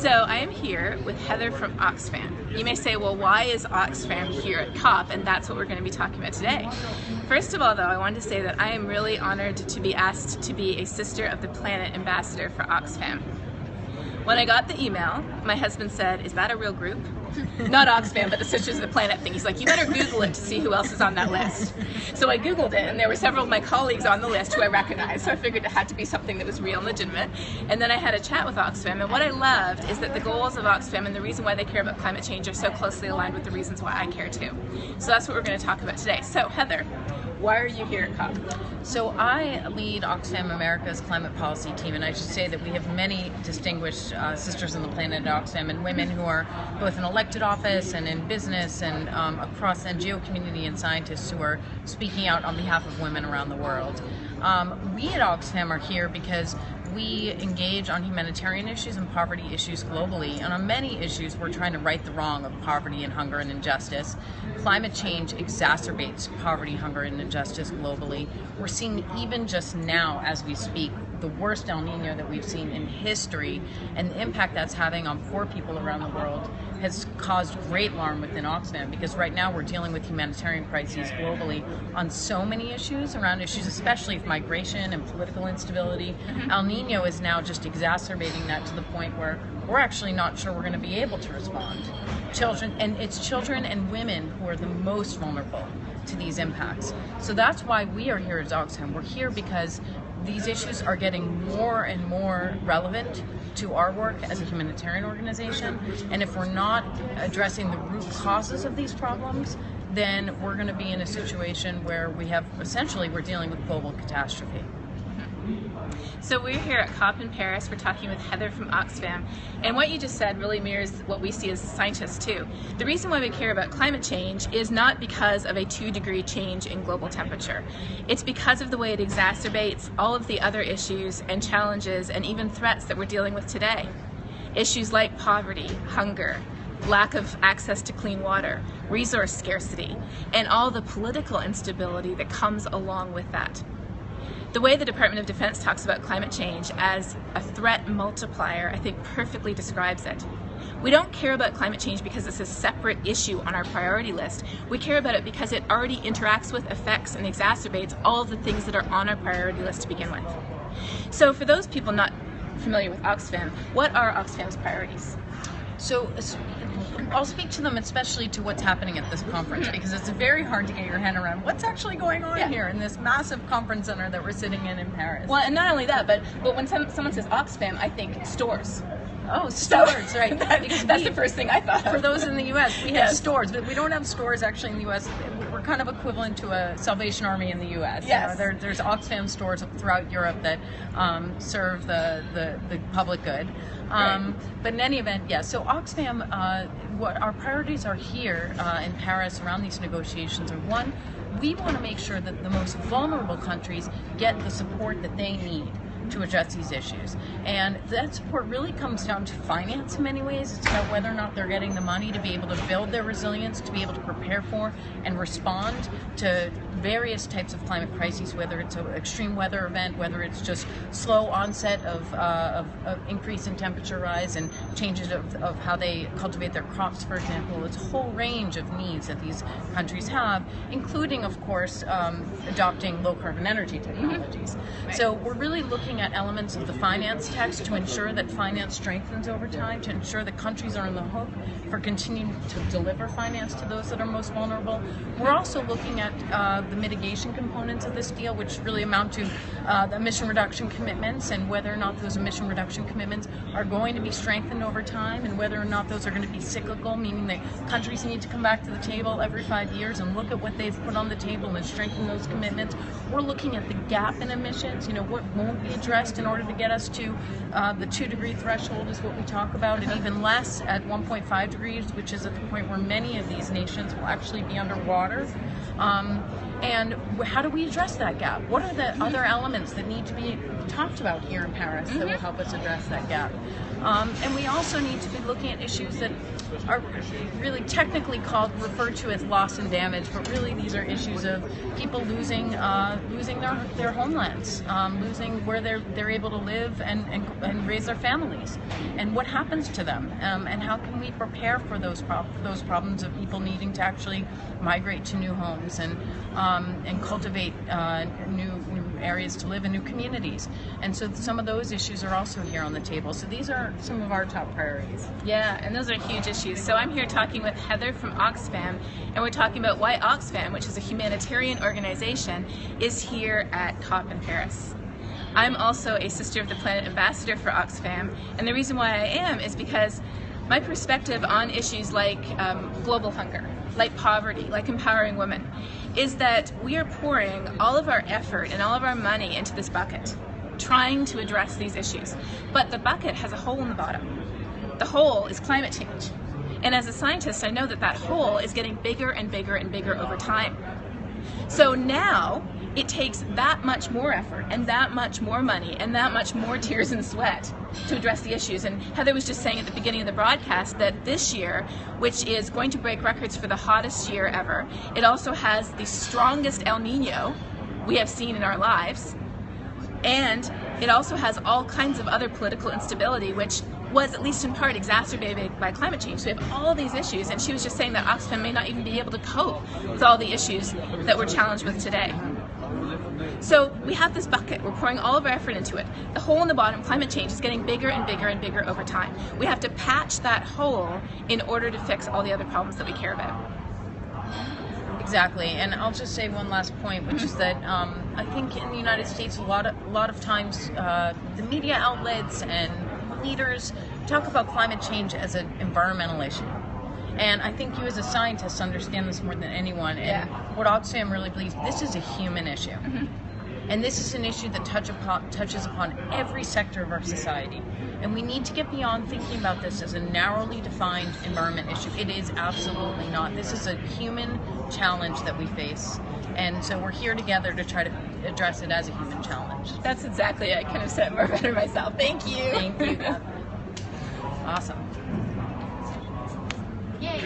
So I am here with Heather from Oxfam. You may say, well, why is Oxfam here at COP? And that's what we're going to be talking about today. First of all, though, I wanted to say that I am really honored to be asked to be a Sister of the Planet ambassador for Oxfam. When I got the email, my husband said, is that a real group? Not Oxfam, but the Sisters of the Planet thing. He's like, you better Google it to see who else is on that list. So I Googled it, and there were several of my colleagues on the list who I recognized, so I figured it had to be something that was real and legitimate. And then I had a chat with Oxfam, and what I loved is that the goals of Oxfam and the reason why they care about climate change are so closely aligned with the reasons why I care too. So that's what we're going to talk about today. So Heather, why are you here at COP? So I lead Oxfam America's climate policy team, and I should say that we have many distinguished sisters on the planet at Oxfam, and women who are both in elected office and in business and across the NGO community, and scientists who are speaking out on behalf of women around the world. We at Oxfam are here because we engage on humanitarian issues and poverty issues globally, and on many issues we're trying to right the wrong of poverty and hunger and injustice. Climate change exacerbates poverty, hunger, and injustice globally. We're seeing, even just now as we speak, the worst El Nino that we've seen in history, and the impact that's having on poor people around the world has caused great alarm within Oxfam, because right now we're dealing with humanitarian crises globally on so many issues, around issues especially of migration and political instability. El Nino is now just exacerbating that to the point where we're actually not sure we're going to be able to respond. It's children and women who are the most vulnerable to these impacts. So that's why we are here at Oxfam. We're here because these issues are getting more and more relevant to our work as a humanitarian organization, and if we're not addressing the root causes of these problems, then we're going to be in a situation where we're dealing with global catastrophe. So we're here at COP in Paris. We're talking with Heather from Oxfam, and what you just said really mirrors what we see as scientists too. The reason why we care about climate change is not because of a 2-degree change in global temperature. It's because of the way it exacerbates all of the other issues and challenges and even threats that we're dealing with today. Issues like poverty, hunger, lack of access to clean water, resource scarcity, and all the political instability that comes along with that. The way the Department of Defense talks about climate change as a threat multiplier, I think perfectly describes it. We don't care about climate change because it's a separate issue on our priority list. We care about it because it already interacts with, affects, and exacerbates all of the things that are on our priority list to begin with. So for those people not familiar with Oxfam, what are Oxfam's priorities? So I'll speak to them, especially to what's happening at this conference, because it's very hard to get your head around what's actually going on here in this massive conference center that we're sitting in Paris. Well, and not only that, but when someone says Oxfam, I think stores. Oh, stores, right. Because that's the first thing I thought of. For those in the U.S., we have stores, but we don't have stores actually in the U.S. We're kind of equivalent to a Salvation Army in the U.S. Yes. You know, there's Oxfam stores throughout Europe that serve the public good. Right. But in any event, yes. So Oxfam, what our priorities are here in Paris around these negotiations are: one, we want to make sure that the most vulnerable countries get the support that they need to address these issues. And that support really comes down to finance in many ways. It's about whether or not they're getting the money to be able to build their resilience, to be able to prepare for and respond to various types of climate crises, whether it's an extreme weather event, whether it's just slow onset of increase in temperature rise and changes of how they cultivate their crops, for example. It's a whole range of needs that these countries have, including, of course, adopting low carbon energy technologies. Right. So we're really looking at elements of the finance text to ensure that finance strengthens over time, to ensure that countries are on the hook for continuing to deliver finance to those that are most vulnerable. We're also looking at the mitigation components of this deal, which really amount to the emission reduction commitments, and whether or not those emission reduction commitments are going to be strengthened over time, and whether or not those are going to be cyclical, meaning that countries need to come back to the table every 5 years and look at what they've put on the table and strengthen those commitments. We're looking at the gap in emissions, what won't be addressed in order to get us to the 2-degree threshold is what we talk about, and even less at 1.5 degrees, which is at the point where many of these nations will actually be underwater. And how do we address that gap? What are the other elements that need to be talked about here in Paris that will help us address that gap? And we also need to be looking at issues that are really technically referred to as loss and damage, but really these are issues of people losing their homelands, losing where they're able to live and raise their families, and what happens to them, and how can we prepare for those problems of people needing to actually migrate to new homes and cultivate new areas to live in, new communities. And so some of those issues are also here on the table. So these are some of our top priorities. Yeah, and those are huge issues. So I'm here talking with Heather from Oxfam, and we're talking about why Oxfam, which is a humanitarian organization, is here at COP in Paris. I'm also a Sister of the Planet ambassador for Oxfam, and the reason why I am is because my perspective on issues like global hunger, like poverty, like empowering women, is that we are pouring all of our effort and all of our money into this bucket, trying to address these issues. But the bucket has a hole in the bottom. The hole is climate change. And as a scientist, I know that that hole is getting bigger and bigger and bigger over time. So now it takes that much more effort and that much more money and that much more tears and sweat to address the issues. And Heather was just saying at the beginning of the broadcast that this year, which is going to break records for the hottest year ever, it also has the strongest El Nino we have seen in our lives. And it also has all kinds of other political instability, which was at least in part exacerbated by climate change. So we have all these issues, and she was just saying that Oxfam may not even be able to cope with all the issues that we're challenged with today. So we have this bucket, we're pouring all of our effort into it. The hole in the bottom, climate change, is getting bigger and bigger and bigger over time. We have to patch that hole in order to fix all the other problems that we care about. Exactly, and I'll just say one last point, which is that I think in the United States, a lot of times the media outlets and leaders talk about climate change as an environmental issue. And I think you as a scientist understand this more than anyone. And what Oxfam really believes, this is a human issue. And this is an issue that touches upon every sector of our society. And we need to get beyond thinking about this as a narrowly defined environment issue. It is absolutely not. This is a human challenge that we face. And so we're here together to try to address it as a human challenge. That's exactly it. I couldn't have said it more better myself. Thank you. Thank you. Awesome.